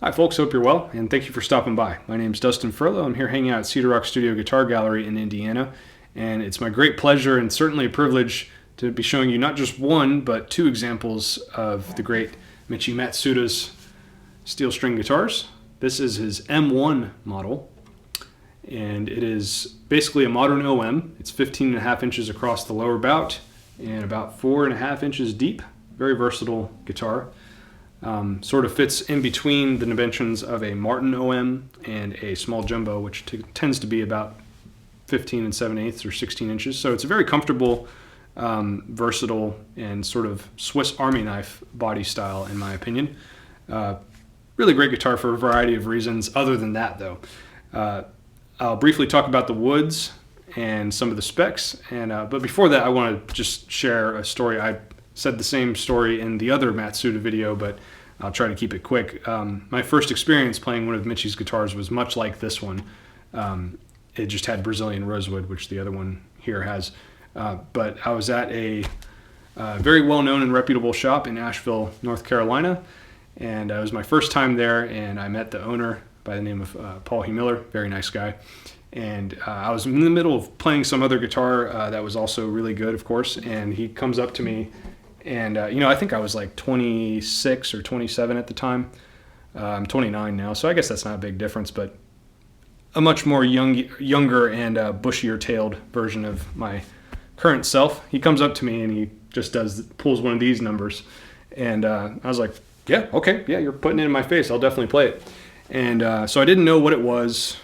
Hi folks, hope you're well, and thank you for stopping by. My name is Dustin Furlow. I'm here hanging out at Cedar Rock Studio Guitar Gallery in Indiana, and it's my great pleasure and certainly a privilege to be showing you not just one, but two examples of the great Michi Matsuda's steel string guitars. This is his M1 model, and it is basically a modern OM. It's 15.5 inches across the lower bout and about 4.5 inches deep. Very versatile guitar. Sort of fits in between the dimensions of a Martin OM and a small jumbo, which tends to be about 15 7/8 or 16 inches. So it's a very comfortable, versatile, and sort of Swiss Army knife body style, in my opinion. Really great guitar for a variety of reasons. Other than that, though, I'll briefly talk about the woods and some of the specs. But before that, I want to just share a story. I said the same story in the other Matsuda video, but I'll try to keep it quick. My first experience playing one of Michi's guitars was much like this one. It just had Brazilian rosewood, which the other one here has. But I was at a very well-known and reputable shop in Asheville, North Carolina, and it was my first time there, and I met the owner by the name of Paul Miller, very nice guy. And I was in the middle of playing some other guitar that was also really good, of course, and he comes up to me. And, I think I was like 26 or 27 at the time. I'm 29 now, so I guess that's not a big difference, but a much more younger and bushier-tailed version of my current self. He comes up to me and he just pulls one of these numbers. And I was like, yeah, okay, yeah, you're putting it in my face. I'll definitely play it. And so I didn't know what it was.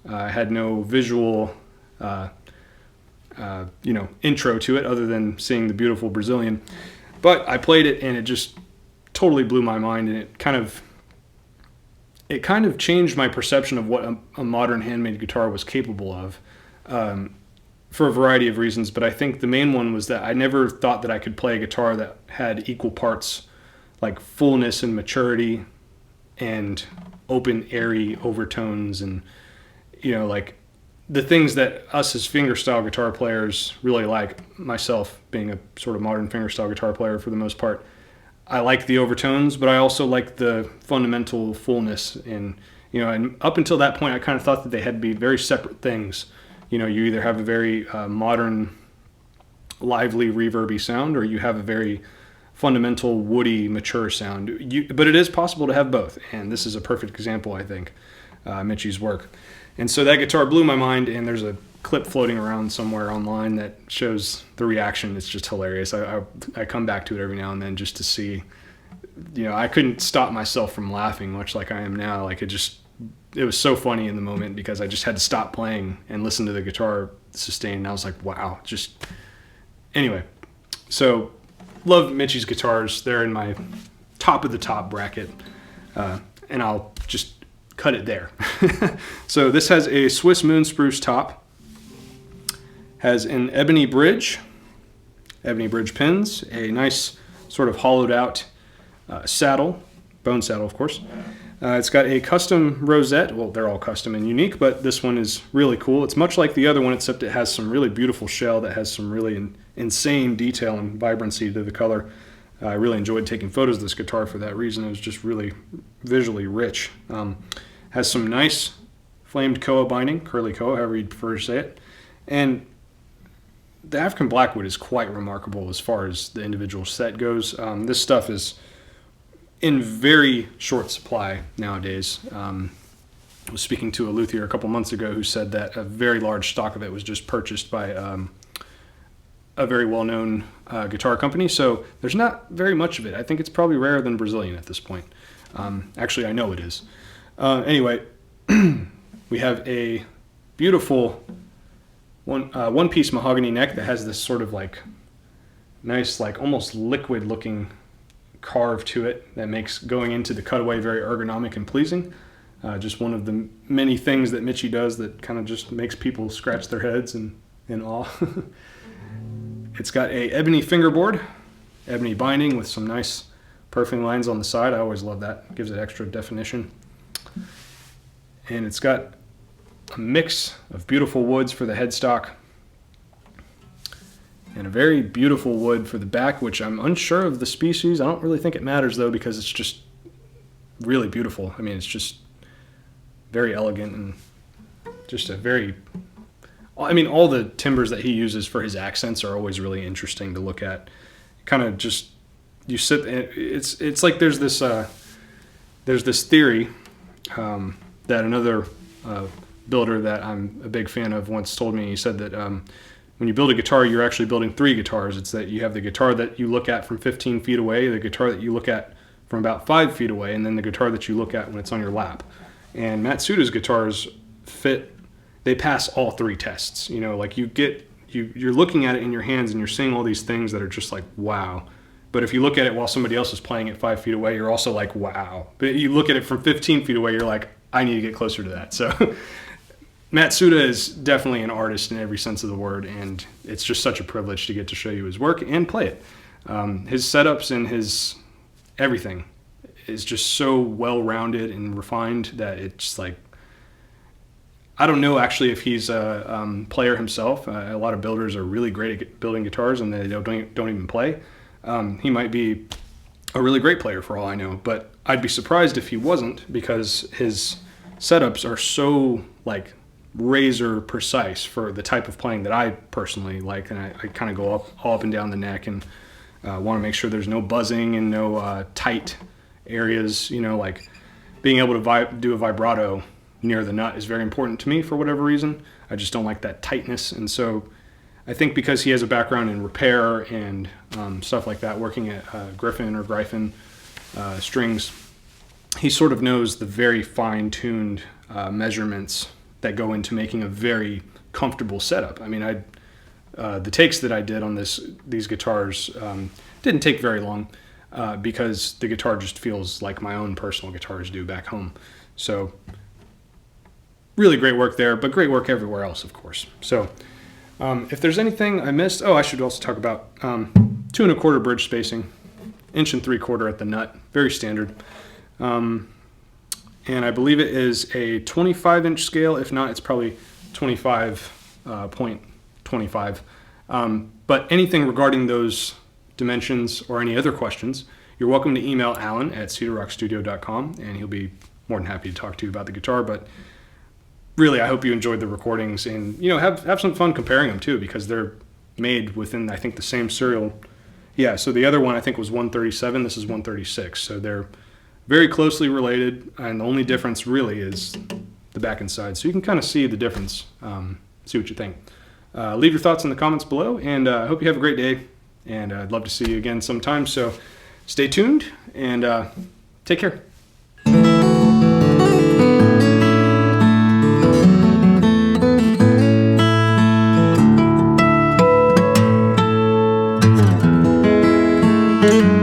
I had no visual, intro to it other than seeing the beautiful Brazilian. But I played it and it just totally blew my mind, and it kind of changed my perception of what a modern handmade guitar was capable of, for a variety of reasons. But I think the main one was that I never thought that I could play a guitar that had equal parts like fullness and maturity and open, airy overtones, and like the things that us as fingerstyle guitar players really like, myself being a sort of modern fingerstyle guitar player for the most part. I like the overtones, but I also like the fundamental fullness. And up until that point, I kind of thought that they had to be very separate things. You either have a very modern, lively, reverby sound, or you have a very fundamental, woody, mature sound. But it is possible to have both, and this is a perfect example, I think, Michi's work. And so that guitar blew my mind, and there's a clip floating around somewhere online that shows the reaction. It's just hilarious. I come back to it every now and then just to see, I couldn't stop myself from laughing, much like I am now. Like it was so funny in the moment because I just had to stop playing and listen to the guitar sustain, and I was like, wow, anyway. So love Michi's guitars. They're in my top of the top bracket, and I'll just cut it there. So this has a Swiss moon spruce top, has an ebony bridge pins, a nice sort of hollowed out saddle, bone saddle of course, It's got a custom rosette. Well, they're all custom and unique, but this one is really cool. It's much like the other one, except it has some really beautiful shell that has some really insane detail and vibrancy to the color. I really enjoyed taking photos of this guitar for that reason. It was just really visually rich. Has some nice flamed koa binding, curly koa, however you'd prefer to say it. And the African Blackwood is quite remarkable as far as the individual set goes. This stuff is in very short supply nowadays. I was speaking to a luthier a couple months ago who said that a very large stock of it was just purchased by a very well-known guitar company. So there's not very much of it. I think it's probably rarer than Brazilian at this point. Actually, I know it is. Anyway, we have a beautiful one-piece mahogany neck that has this sort of like nice, like almost liquid-looking carve to it that makes going into the cutaway very ergonomic and pleasing. Just one of the many things that Michi does that kind of just makes people scratch their heads in awe. It's got a ebony fingerboard, ebony binding with some nice perfing lines on the side. I always love that. Gives it extra definition. And it's got a mix of beautiful woods for the headstock and a very beautiful wood for the back, which I'm unsure of the species. I don't really think it matters though, because it's just really beautiful. I mean, it's just very elegant and just a very, I mean, all the timbers that he uses for his accents are always really interesting to look at. Kind of just, you sit, it's like there's this theory that another builder that I'm a big fan of once told me. He said that when you build a guitar, you're actually building three guitars. It's that you have the guitar that you look at from 15 feet away, the guitar that you look at from about 5 feet away, and then the guitar that you look at when it's on your lap. And Matsuda's guitars they pass all three tests. You know, like you're looking at it in your hands and you're seeing all these things that are just like, wow. But if you look at it while somebody else is playing it 5 feet away, you're also like, wow. But you look at it from 15 feet away, you're like, I need to get closer to that. So Matsuda is definitely an artist in every sense of the word, and it's just such a privilege to get to show you his work and play it. His setups and his everything is just so well-rounded and refined that it's like, I don't know actually if he's a player himself. A lot of builders are really great at building guitars and they don't even play. He might be a really great player for all I know, but I'd be surprised if he wasn't, because his setups are so like razor precise for the type of playing that I personally like, and I kind of go all up and down the neck and want to make sure there's no buzzing and no tight areas. You know, like being able to do a vibrato near the nut is very important to me for whatever reason. I just don't like that tightness, and so I think because he has a background in repair and stuff like that, working at Griffin strings, he sort of knows the very fine-tuned measurements that go into making a very comfortable setup. I mean, the takes that I did on these guitars didn't take very long because the guitar just feels like my own personal guitars do back home. So really great work there, but great work everywhere else, of course. So if there's anything I missed, I should also talk about 2 1/4 bridge spacing, 1 3/4 at the nut, very standard. And I believe it is a 25-inch scale. If not, it's probably 25.25. But anything regarding those dimensions or any other questions, you're welcome to email Alan at cedarrockstudio.com, and he'll be more than happy to talk to you about the guitar. But really, I hope you enjoyed the recordings, and have some fun comparing them too, because they're made within, I think, the same serial. Yeah, so the other one I think was 137. This is 136. So they're very closely related, and the only difference really is the back and side. So you can kind of see the difference, see what you think. Leave your thoughts in the comments below, and I hope you have a great day, and I'd love to see you again sometime. So stay tuned, and take care. Thank you.